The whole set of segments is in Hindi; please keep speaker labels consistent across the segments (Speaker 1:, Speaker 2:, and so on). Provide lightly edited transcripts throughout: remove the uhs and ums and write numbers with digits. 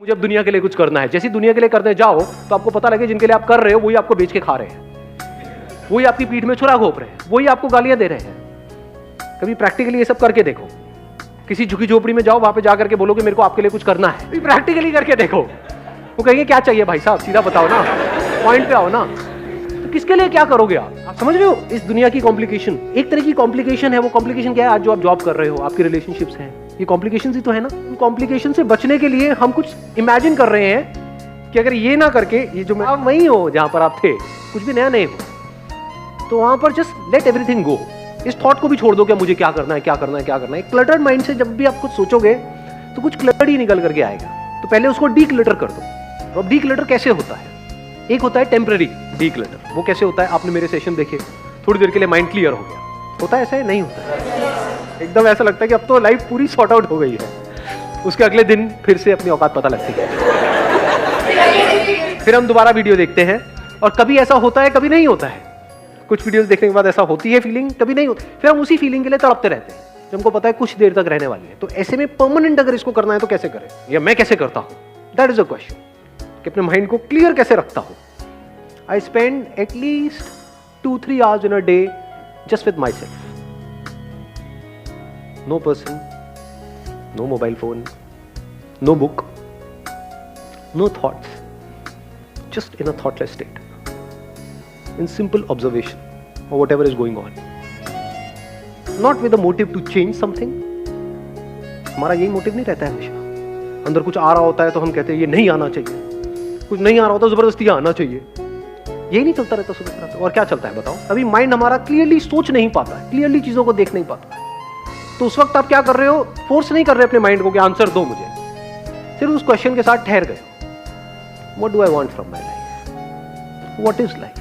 Speaker 1: मुझे अब दुनिया के लिए कुछ करना है। जैसी दुनिया के लिए करने जाओ तो आपको पता लगे जिनके लिए आप कर रहे हो वही आपको बेच के खा रहे हैं, वही आपकी पीठ में छुरा घोंप रहे हैं, वही आपको गालियां दे रहे हैं। कभी प्रैक्टिकली ये सब करके देखो। किसी झुकी झोपड़ी में जाओ, वहां पे जाकर के बोलो कि मेरे को आपके लिए कुछ करना है, कभी प्रैक्टिकली करके देखो। वो कहेंगे क्या चाहिए भाई साहब, सीधा बताओ ना, पॉइंट पे आओ ना। तो किसके लिए क्या करोगे आप समझ रहे हो? इस दुनिया की कॉम्प्लिकेशन एक तरह की कॉम्प्लिकेशन है। वो कॉम्प्लिकेशन क्या है? आज जो आप जॉब कर रहे हो, आपकी रिलेशनशिप्स हैं, ये कॉम्प्लिकेशन ही तो है ना। उन कॉम्प्लिकेशन से बचने के लिए हम कुछ इमेजिन कर रहे हैं कि अगर ये ना करके, ये जो आप वही हो जहां पर आप थे, कुछ भी नया नहीं हो, तो वहां पर जस्ट लेट एवरीथिंग गो। इस थॉट को भी छोड़ दो कि मुझे क्या करना है, क्या करना है, क्या करना है। क्लटर्ड माइंड से जब भी आप कुछ सोचोगे तो कुछ क्लटर ही निकल करके आएगा। तो पहले उसको डी क्लटर कर दो। अब डी क्लटर कैसे होता है? एक होता है टेम्पररी डी क्लटर। वो कैसे होता है? आपने मेरे सेशन देखे, थोड़ी देर के लिए माइंड क्लियर हो गया, होता है ऐसा है? नहीं होता है। एकदम ऐसा लगता है कि अब तो लाइफ पूरी सॉर्ट आउट हो गई है। उसके अगले दिन फिर से अपनी औकात पता लगती है। फिर हम दोबारा वीडियो देखते हैं और कभी ऐसा होता है, कभी नहीं होता है। कुछ वीडियोस देखने के बाद ऐसा होती है फीलिंग, कभी नहीं होती। फिर हम उसी फीलिंग के लिए तड़पते रहते हैं जब हमको पता है कुछ देर तक रहने वाली है। तो ऐसे में परमानेंट अगर इसको करना है तो कैसे करें, या मैं कैसे करता हूं? दैट इज अ क्वेश्चन कि अपने माइंड को क्लियर कैसे रखता हूं। I spend at least 2-3 hours in a day just with myself. No person, no mobile phone, no book, no thoughts, just in a thoughtless state, in simple observation of whatever is going on, not with a motive to change something. हमारा यही मोटिव नहीं रहता है हमेशा। अंदर कुछ आ रहा होता है तो हम कहते हैं ये नहीं आना चाहिए, कुछ नहीं आ रहा होता तो जबरदस्ती आना चाहिए। यही नहीं चलता रहता सुबह से। और क्या चलता है बताओ? अभी माइंड हमारा क्लियरली सोच नहीं पाता है, क्लियरली चीजों को देख नहीं पाता है। तो उस वक्त आप क्या कर रहे हो? फोर्स नहीं कर रहे अपने माइंड को कि आंसर दो मुझे, सिर्फ उस क्वेश्चन के साथ ठहर गए। What do I want from my life? What is life?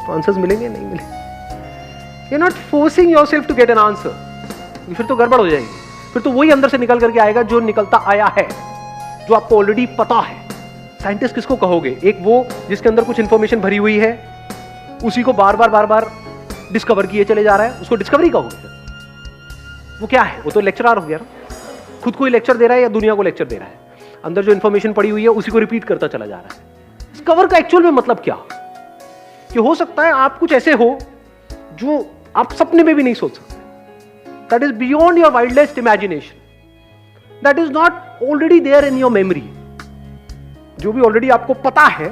Speaker 1: Answers मिलेंगे? नहीं मिलेंगे। You are not forcing yourself to get an answer. फिर तो गड़बड़ हो जाएगी। फिर तो वही अंदर से निकल करके आएगा जो निकलता आया है, जो आपको ऑलरेडी पता है। साइंटिस्ट किसको कहोगे? एक वो जिसके अंदर कुछ इंफॉर्मेशन भरी हुई है, उसी को बार बार डिस्कवर किए चले जा रहा है, उसको डिस्कवरी कहोगे? वो क्या है? वो तो लेक्चरर हो गया ना। खुद को ही लेक्चर दे रहा है या दुनिया को लेक्चर दे रहा है? अंदर जो इंफॉर्मेशन पड़ी हुई है उसी को रिपीट करता चला जा रहा है। डिस्कवर का एक्चुअल में मतलब क्या? कि हो सकता है आप कुछ ऐसे हो जो आप सपने में भी नहीं सोच सकते। That is beyond your wildest imagination. That is not already there in your memory. जो भी ऑलरेडी आपको पता है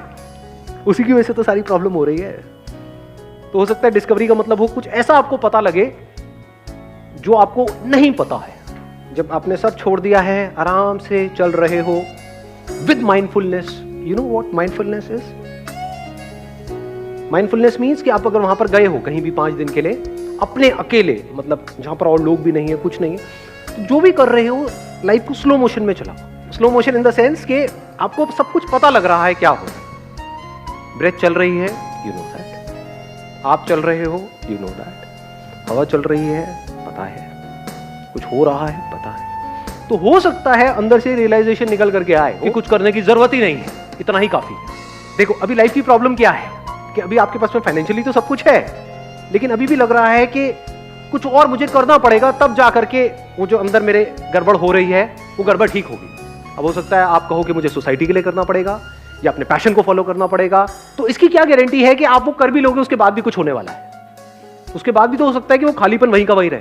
Speaker 1: उसी की वजह से तो सारी प्रॉब्लम हो रही है। तो हो सकता है डिस्कवरी का मतलब हो कुछ ऐसा आपको पता लगे जो आपको नहीं पता है। जब आपने सब छोड़ दिया है, आराम से चल रहे हो with mindfulness. You know what mindfulness is? Mindfulness means कि आप अगर वहां पर गए हो कहीं भी 5 दिन के लिए, अपने अकेले, मतलब जहां पर और लोग भी नहीं है, कुछ नहीं है, तो जो भी कर रहे हो लाइफ को स्लो मोशन में चलाओ। Slow motion in the sense कि आपको सब कुछ पता लग रहा है क्या हो। ब्रेथ चल रही है, यू नो दैट। आप चल रहे हो, यू नो दैट। हवा चल रही है, पता है। कुछ हो रहा है, पता है। तो हो सकता है अंदर से रियलाइजेशन निकल करके आए कि कुछ करने की जरूरत ही नहीं है, इतना ही काफी है। देखो अभी लाइफ की प्रॉब्लम क्या है कि अभी आपके पास में फाइनेंशियली तो सब कुछ है, लेकिन अभी भी लग रहा है कि कुछ और मुझे करना पड़ेगा, तब जा करके वो जो अंदर मेरे गड़बड़ हो रही है वो गड़बड़ ठीक होगी। अब हो सकता है आप कहो कि मुझे सोसाइटी के लिए करना पड़ेगा या अपने पैशन को फॉलो करना पड़ेगा। तो इसकी क्या गारंटी है कि आप वो कर भी लोगे, उसके बाद भी कुछ होने वाला है? उसके बाद भी तो हो सकता है कि वो खालीपन वहीं का वहीं रहे,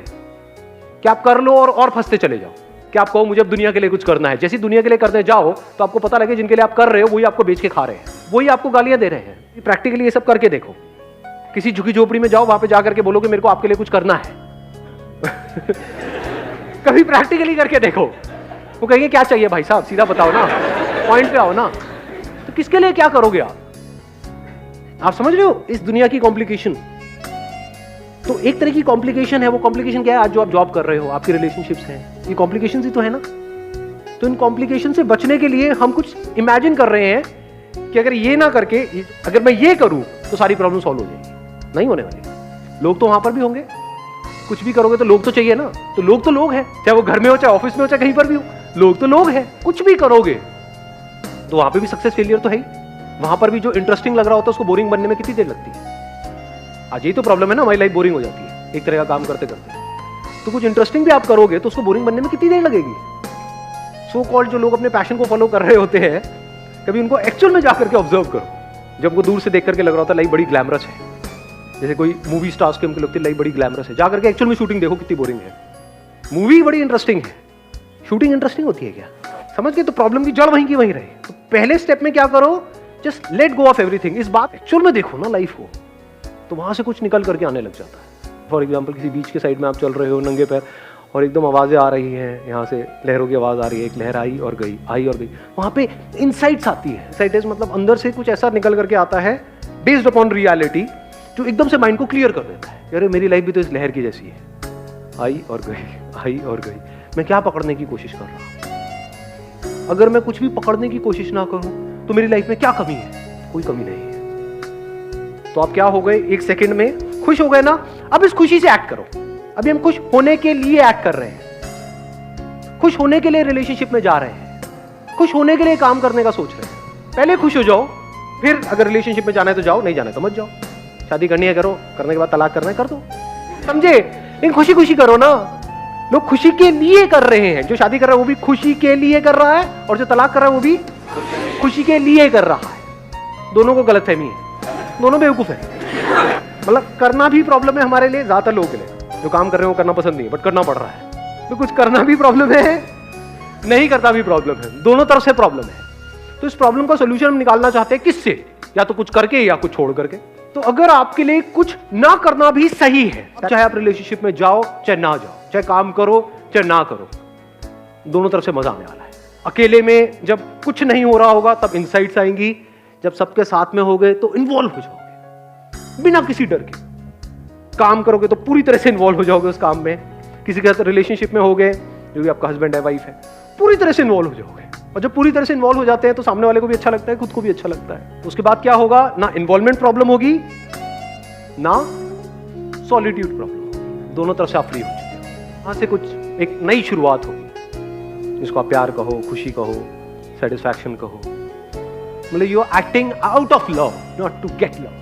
Speaker 1: कि आप कर लो और फंसते चले जाओ। कि आप कहो मुझे अब दुनिया के लिए कुछ करना है। जैसी दुनिया के लिए करने जाओ तो आपको पता लगे जिनके लिए आप कर रहे हो वही आपको बेच के खा रहे हैं, वही आपको गालियां दे रहे हैं। प्रैक्टिकली ये सब करके देखो। किसी झुकी झोपड़ी में जाओ, वहां पे जाकर के बोलो कि मेरे को आपके लिए कुछ करना है। कभी प्रैक्टिकली करके देखो। वो कहेंगे क्या चाहिए भाई साहब, सीधा बताओ ना, पॉइंट पे आओ ना। तो किसके लिए क्या करोगे आप समझ रहे हो? इस दुनिया की कॉम्प्लिकेशन तो एक तरह की कॉम्प्लिकेशन है। वो कॉम्प्लिकेशन क्या है? आज जो आप जॉब कर रहे हो, आपकी रिलेशनशिप्स हैं, ये कॉम्प्लिकेशन ही तो है ना। तो इन कॉम्प्लिकेशन से बचने के लिए हम कुछ इमेजिन कर रहे हैं कि अगर ये ना करके, अगर मैं ये करूं तो सारी प्रॉब्लम सॉल्व हो जाएगी। नहीं होने वाली। लोग तो वहां पर भी होंगे, कुछ भी करोगे तो लोग तो चाहिए ना। तो लोग हैं, चाहे वो घर में हो, चाहे ऑफिस में हो, चाहे कहीं पर भी हो, लोग तो लोग हैं। कुछ भी करोगे तो वहां पे भी सक्सेस फेलियर तो है ही। वहां पर भी जो इंटरेस्टिंग लग रहा होता है उसको बोरिंग बनने में कितनी देर लगती है? आज यही तो प्रॉब्लम है ना, हमारी लाइफ बोरिंग हो जाती है एक तरह का काम करते करते। तो कुछ इंटरेस्टिंग भी आप करोगे तो उसको बोरिंग बनने में कितनी देर लगेगी? सो कॉल्ड जो लोग अपने पैशन को फॉलो कर रहे होते हैं, कभी उनको एक्चुअल में जाकर के ऑब्जर्व करो। जब वो दूर से देख करके लग रहा होता है लाइफ बड़ी ग्लैमरस है, जैसे कोई मूवी स्टार्स के उनको लगती है लाइफ बड़ी ग्लैमरस है, जाकर के एक्चुअल में शूटिंग देखो कितनी बोरिंग है। मूवी बड़ी इंटरेस्टिंग है, शूटिंग इंटरेस्टिंग होती है क्या? समझ गए? तो प्रॉब्लम की जड़ वहीं की वहीं रहे। तो पहले स्टेप में क्या करो, just let go of everything. इस बात एक्चुअल में देखो ना लाइफ को, तो वहां से कुछ निकल करके आने लग जाता है। फॉर एग्जाम्पल किसी बीच के साइड में आप चल रहे हो नंगे पैर, और एकदम आवाजें आ रही हैं, यहाँ से लहरों की आवाज आ रही है, एक लहर आई और गई, आई और गई। वहां पे इनसाइट्स आती है। इनसाइट्स मतलब अंदर से कुछ ऐसा निकल करके आता है बेस्ड अपॉन रियलिटी, जो एकदम से माइंड को क्लियर कर देता है। अरे मेरी लाइफ भी तो इस लहर की जैसी है, आई और गई, आई और गई। मैं क्या पकड़ने की कोशिश कर रहा हूं? अगर मैं कुछ भी पकड़ने की कोशिश ना करूं तो मेरी लाइफ में क्या कमी है? कोई कमी नहीं है। तो आप क्या हो गए, एक सेकंड में खुश हो गए ना। अब इस खुशी से एक्ट करो। अभी हम खुश होने के लिए एक्ट कर रहे हैं, खुश होने के लिए रिलेशनशिप में जा रहे हैं, खुश होने के लिए काम करने का सोच रहे हैं। पहले खुश हो जाओ, फिर अगर रिलेशनशिप में जाना है तो जाओ, नहीं जाना है तो मत जाओ। शादी करनी है करो, करने के बाद तलाक करना है कर दो, समझे? लेकिन खुशी खुशी करो ना। लोग खुशी के लिए कर रहे हैं, जो शादी कर रहा है वो भी खुशी के लिए कर रहा है, और जो तलाक कर रहा है वो भी खुशी के लिए कर रहा है। दोनों को गलतफहमी है, दोनों बेवकूफ है। मतलब करना भी प्रॉब्लम है हमारे लिए, ज्यादातर लोगों के लिए। जो काम कर रहे हो करना पसंद नहीं है, बट करना पड़ रहा है। तो कुछ करना भी प्रॉब्लम है, नहीं करता भी प्रॉब्लम है, दोनों तरफ से प्रॉब्लम है। तो इस प्रॉब्लम का सोल्यूशन हम निकालना चाहते हैं किससे? या तो कुछ करके या कुछ छोड़ करके। तो अगर आपके लिए कुछ ना करना भी सही है, चाहे आप रिलेशनशिप में जाओ चाहे ना जाओ, चाहे काम करो चाहे ना करो, दोनों तरफ से मजा आने वाला है। अकेले में जब कुछ नहीं हो रहा होगा तब इनसाइट्स आएंगी, जब सबके साथ में हो गए तो इन्वॉल्व हो जाओगे बिना किसी डर के। काम करोगे तो पूरी तरह से इन्वॉल्व हो जाओगे उस काम में। किसी के साथ रिलेशनशिप में हो गए, जो भी आपका हस्बैंड है वाइफ है, पूरी तरह से इन्वॉल्व हो जाओगे। और जब पूरी तरह से इन्वॉल्व हो जाते हैं तो सामने वाले को भी अच्छा लगता है, खुद को भी अच्छा लगता है। तो उसके बाद क्या होगा, ना इन्वॉल्वमेंट प्रॉब्लम होगी ना सॉलिट्यूड प्रॉब्लम, दोनों तरफ से आप फ्री हो चुके हो। वहां से कुछ एक नई शुरुआत होगी, जिसको आप प्यार कहो, खुशी कहो, सेटिस्फैक्शन कहो। मतलब you are acting out of love, not to get love.